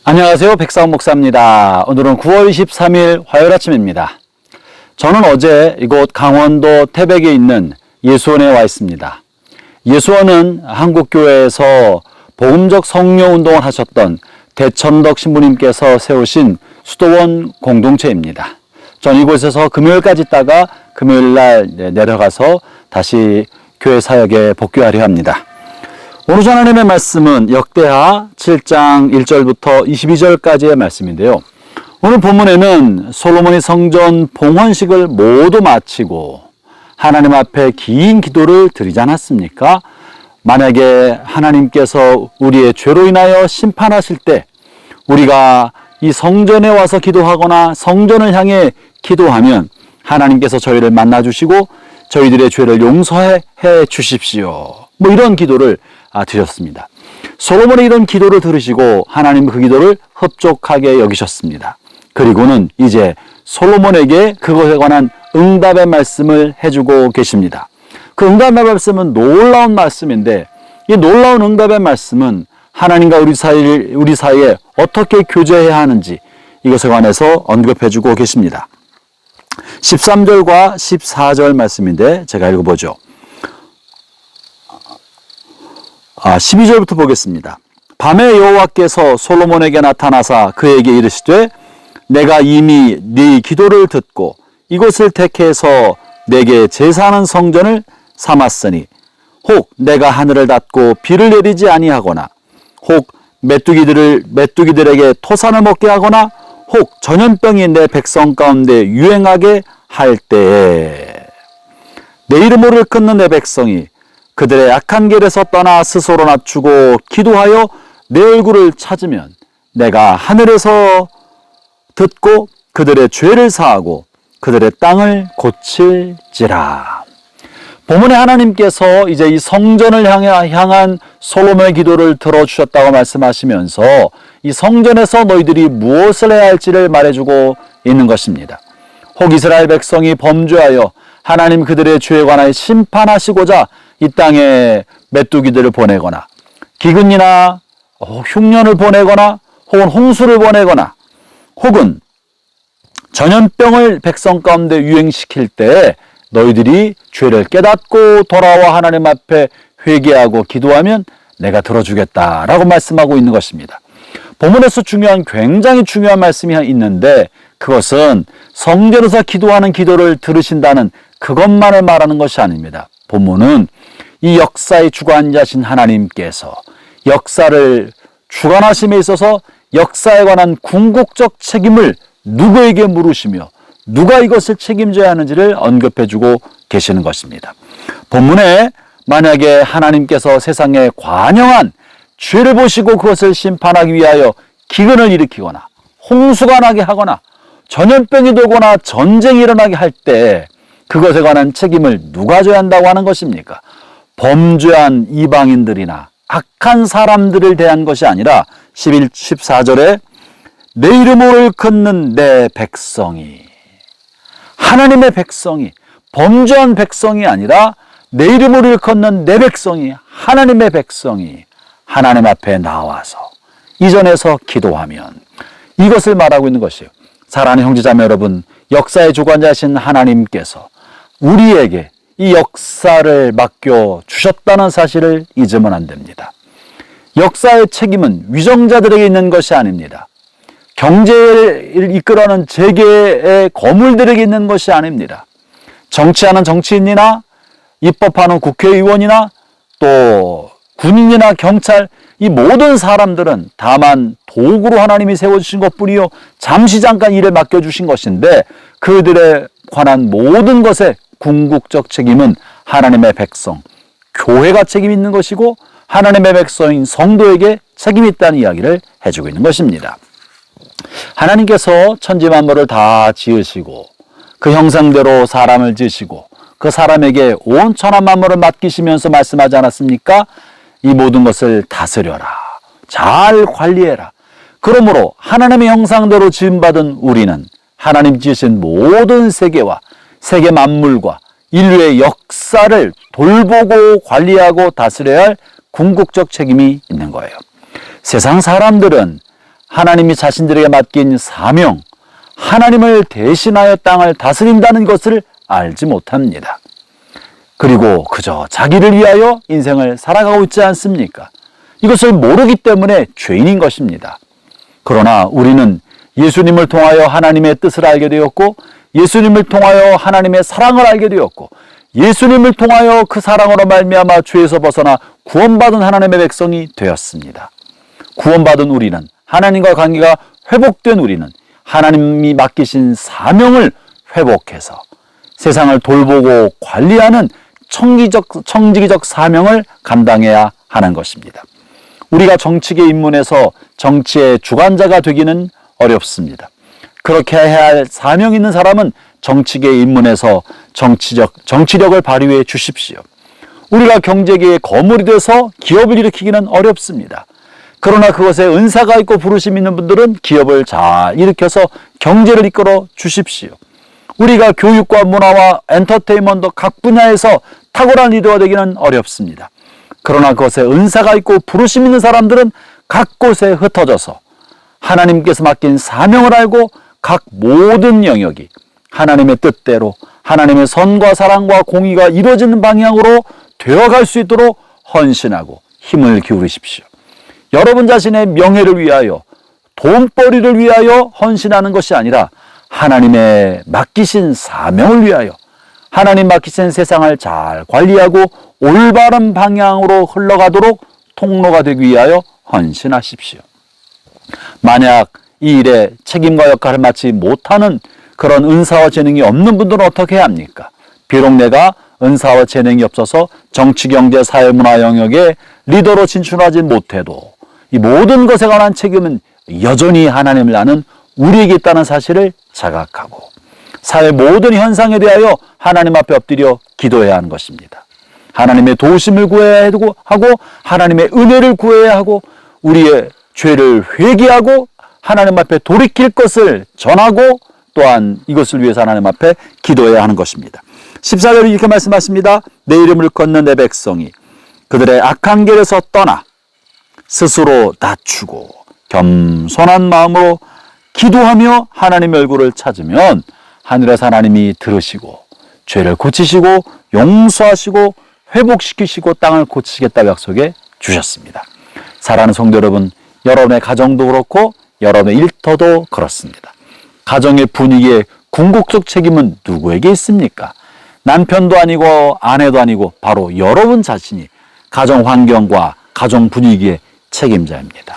안녕하세요. 백사원 목사입니다. 오늘은 9월 23일 화요일 아침입니다. 저는 어제 이곳 강원도 태백에 있는 예수원에 와 있습니다. 예수원은 한국교회에서 복음적 성료운동을 하셨던 대천덕 신부님께서 세우신 수도원 공동체입니다. 전 이곳에서 금요일까지 있다가 금요일날 내려가서 다시 교회 사역에 복귀하려 합니다. 오늘 하나님의 말씀은 역대하 7장 1절부터 22절까지의 말씀인데요. 오늘 본문에는 솔로몬이 성전 봉헌식을 모두 마치고 하나님 앞에 긴 기도를 드리지 않았습니까? 만약에 하나님께서 우리의 죄로 인하여 심판하실 때 우리가 이 성전에 와서 기도하거나 성전을 향해 기도하면 하나님께서 저희를 만나주시고 저희들의 죄를 용서해 주십시오. 이런 기도를 드렸습니다. 솔로몬의 이런 기도를 들으시고 하나님 그 기도를 흡족하게 여기셨습니다. 그리고는 이제 솔로몬에게 그것에 관한 응답의 말씀을 해주고 계십니다. 그 응답의 말씀은 놀라운 말씀인데 이 놀라운 응답의 말씀은 하나님과 우리 사이에 어떻게 교제해야 하는지 이것에 관해서 언급해주고 계십니다. 13절과 14절 말씀인데 제가 읽어보죠. 12절부터 보겠습니다. 밤에 여호와께서 솔로몬에게 나타나사 그에게 이르시되 내가 이미 네 기도를 듣고 이곳을 택해서 내게 제사하는 성전을 삼았으니 혹 내가 하늘을 닫고 비를 내리지 아니하거나 혹 메뚜기들에게 토산을 먹게 하거나 혹 전염병이 내 백성 가운데 유행하게 할 때에 내 이름을 일컫는 내 백성이 그들의 악한 길에서 떠나 스스로 낮추고 기도하여 내 얼굴을 찾으면 내가 하늘에서 듣고 그들의 죄를 사하고 그들의 땅을 고칠지라. 본문에 하나님께서 이제 이 성전을 향한 솔로몬의 기도를 들어주셨다고 말씀하시면서 이 성전에서 너희들이 무엇을 해야 할지를 말해주고 있는 것입니다. 혹 이스라엘 백성이 범죄하여 하나님 그들의 죄에 관하여 심판하시고자 이 땅에 메뚜기들을 보내거나 기근이나 흉년을 보내거나 혹은 홍수를 보내거나 혹은 전염병을 백성 가운데 유행시킬 때 너희들이 죄를 깨닫고 돌아와 하나님 앞에 회개하고 기도하면 내가 들어주겠다라고 말씀하고 있는 것입니다. 본문에서 굉장히 중요한 말씀이 있는데 그것은 성전에서 기도하는 기도를 들으신다는 그것만을 말하는 것이 아닙니다. 본문은 이 역사의 주관자신 하나님께서 역사를 주관하심에 있어서 역사에 관한 궁극적 책임을 누구에게 물으시며 누가 이것을 책임져야 하는지를 언급해주고 계시는 것입니다. 본문에 만약에 하나님께서 세상에 관영한 죄를 보시고 그것을 심판하기 위하여 기근을 일으키거나 홍수가 나게 하거나 전염병이 돌거나 전쟁이 일어나게 할 때 그것에 관한 책임을 누가 져야 한다고 하는 것입니까? 범죄한 이방인들이나 악한 사람들을 대한 것이 아니라 14절에 내 이름을 걷는 내 백성이 하나님의 백성이 범죄한 백성이 아니라 내 이름을 일컫는 내 백성이 하나님의 백성이 하나님 앞에 나와서 이전에서 기도하면 이것을 말하고 있는 것이에요. 사랑하는 형제자매 여러분, 역사의 주관자신 하나님께서 우리에게 이 역사를 맡겨주셨다는 사실을 잊으면 안 됩니다. 역사의 책임은 위정자들에게 있는 것이 아닙니다. 경제를 이끌어가는 재계의 거물들에게 있는 것이 아닙니다. 정치하는 정치인이나 입법하는 국회의원이나 또 군인이나 경찰 이 모든 사람들은 다만 도구로 하나님이 세워주신 것뿐이요 잠시 잠깐 일을 맡겨주신 것인데 그들에 관한 모든 것의 궁극적 책임은 하나님의 백성, 교회가 책임 있는 것이고 하나님의 백성인 성도에게 책임이 있다는 이야기를 해주고 있는 것입니다. 하나님께서 천지 만물을 다 지으시고 그 형상대로 사람을 지으시고 그 사람에게 온 천하 만물을 맡기시면서 말씀하지 않았습니까? 이 모든 것을 다스려라. 잘 관리해라. 그러므로 하나님의 형상대로 지음받은 우리는 하나님 지으신 모든 세계와 세계 만물과 인류의 역사를 돌보고 관리하고 다스려야 할 궁극적 책임이 있는 거예요. 세상 사람들은 하나님이 자신들에게 맡긴 사명, 하나님을 대신하여 땅을 다스린다는 것을 알지 못합니다. 그리고 그저 자기를 위하여 인생을 살아가고 있지 않습니까? 이것을 모르기 때문에 죄인인 것입니다. 그러나 우리는 예수님을 통하여 하나님의 뜻을 알게 되었고, 예수님을 통하여 하나님의 사랑을 알게 되었고, 예수님을 통하여 그 사랑으로 말미암아 죄에서 벗어나 구원받은 하나님의 백성이 되었습니다. 구원받은 우리는, 하나님과 관계가 회복된 우리는 하나님이 맡기신 사명을 회복해서 세상을 돌보고 관리하는 청지기적 사명을 감당해야 하는 것입니다. 우리가 정치계에 입문해서 정치의 주관자가 되기는 어렵습니다. 그렇게 해야 할 사명 있는 사람은 정치계에 입문해서 정치력을 발휘해 주십시오. 우리가 경제계의 거물이 돼서 기업을 일으키기는 어렵습니다. 그러나 그것에 은사가 있고 부르심 있는 분들은 기업을 잘 일으켜서 경제를 이끌어 주십시오. 우리가 교육과 문화와 엔터테인먼트 각 분야에서 탁월한 리더가 되기는 어렵습니다. 그러나 그것에 은사가 있고 부르심 있는 사람들은 각 곳에 흩어져서 하나님께서 맡긴 사명을 알고 각 모든 영역이 하나님의 뜻대로 하나님의 선과 사랑과 공의가 이루어지는 방향으로 되어갈 수 있도록 헌신하고 힘을 기울이십시오. 여러분 자신의 명예를 위하여, 돈벌이를 위하여 헌신하는 것이 아니라 하나님의 맡기신 사명을 위하여, 하나님 맡기신 세상을 잘 관리하고 올바른 방향으로 흘러가도록 통로가 되기 위하여 헌신하십시오. 만약 이 일에 책임과 역할을 맡지 못하는 그런 은사와 재능이 없는 분들은 어떻게 해야 합니까? 비록 내가 은사와 재능이 없어서 정치, 경제, 사회, 문화 영역에 리더로 진출하지 못해도 이 모든 것에 관한 책임은 여전히 하나님을 아는 우리에게 있다는 사실을 자각하고 사회 모든 현상에 대하여 하나님 앞에 엎드려 기도해야 하는 것입니다. 하나님의 도우심을 구해야 하고 하나님의 은혜를 구해야 하고 우리의 죄를 회개하고 하나님 앞에 돌이킬 것을 전하고 또한 이것을 위해서 하나님 앞에 기도해야 하는 것입니다. 14절에 이렇게 말씀하십니다. 내 이름을 걷는 내 백성이 그들의 악한 길에서 떠나 스스로 낮추고 겸손한 마음으로 기도하며 하나님의 얼굴을 찾으면 하늘에서 하나님이 들으시고 죄를 고치시고 용서하시고 회복시키시고 땅을 고치시겠다고 약속해 주셨습니다. 사랑하는 성도 여러분, 여러분의 가정도 그렇고 여러분의 일터도 그렇습니다. 가정의 분위기에 궁극적 책임은 누구에게 있습니까? 남편도 아니고 아내도 아니고 바로 여러분 자신이 가정 환경과 가정 분위기의 책임자입니다.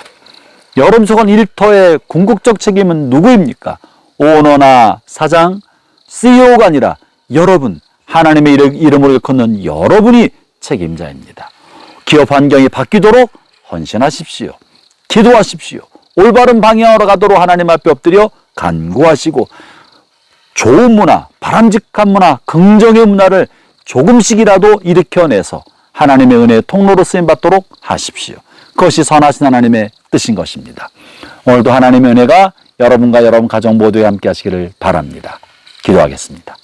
여러분 속한 일터의 궁극적 책임은 누구입니까? 오너나 사장, CEO가 아니라 여러분, 하나님의 이름으로 일컫는 여러분이 책임자입니다. 기업 환경이 바뀌도록 헌신하십시오. 기도하십시오. 올바른 방향으로 가도록 하나님 앞에 엎드려 간구하시고 좋은 문화, 바람직한 문화, 긍정의 문화를 조금씩이라도 일으켜내서 하나님의 은혜의 통로로 쓰임받도록 하십시오. 그것이 선하신 하나님의 뜻인 것입니다. 오늘도 하나님의 은혜가 여러분과 여러분 가정 모두에 함께 하시기를 바랍니다. 기도하겠습니다.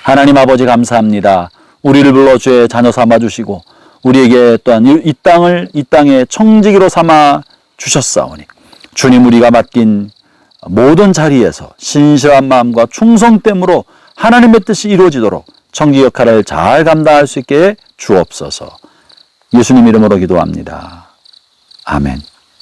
하나님 아버지 감사합니다. 우리를 불러 주의 자녀 삼아 주시고 우리에게 또한 이 땅의 청지기로 삼아 주셨사오니 주님 우리가 맡긴 모든 자리에서 신실한 마음과 충성됨으로 하나님의 뜻이 이루어지도록 청지 역할을 잘 감당할 수 있게 주옵소서. 예수님 이름으로 기도합니다. 아멘.